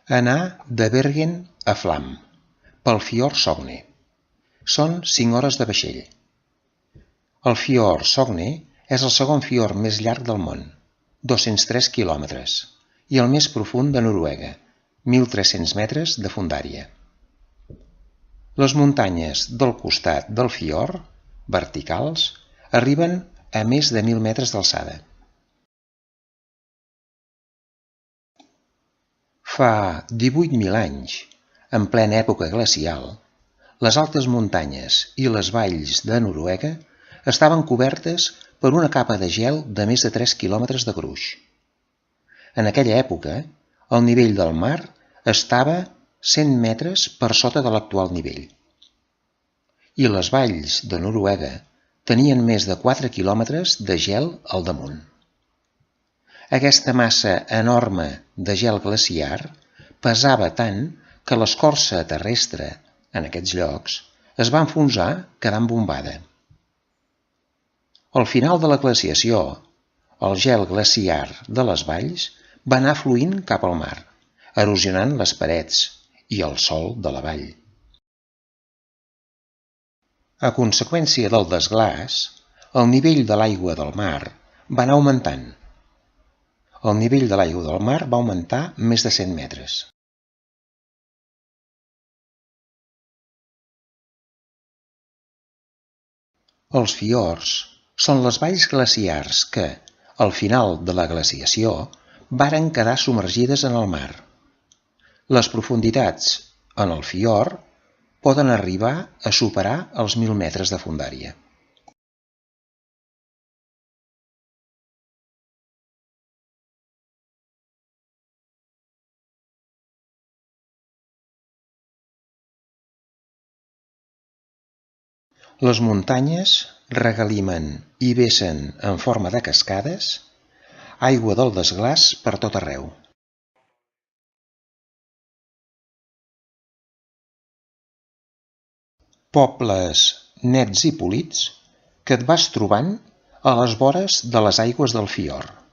Anar de Bergen a Flam, pel fiord Sogne. Són 5 hores de vaixell. El fiord Sogne és el segon fiord més llarg del món, 203 quilòmetres, i el més profund de Noruega, 1.300 metres de fondària. Les muntanyes del costat del fiord, verticals, arriben a més de 1.000 metres d'alçada. Fa 18.000 anys, en plena època glacial, les altes muntanyes i les valls de Noruega estaven cobertes per una capa de gel de més de 3 quilòmetres de gruix. En aquella època, el nivell del mar estava 100 metres per sota de l'actual nivell. I les valls de Noruega tenien més de 4 quilòmetres de gel al damunt. Aquesta massa enorme de gel glaciar pesava tant que l'escorça terrestre en aquests llocs es va enfonsar quedant bombada. Al final de la glaciació, el gel glaciar de les valls va anar fluint cap al mar, erosionant les parets i el sòl de la vall. A conseqüència del desglaç, el nivell de l'aigua del mar va anar augmentant. El nivell de l'aigua del mar va augmentar més de 100 metres. Els fiords són les valls glaciars que, al final de la glaciació, varen quedar submergides en el mar. Les profunditats en el fiord poden arribar a superar els 1.000 metres de fondària. Les muntanyes regalimen i vessen en forma de cascades aigua del desglaç per tot arreu. Pobles nets i polits que et vas trobant a les vores de les aigües del fiord.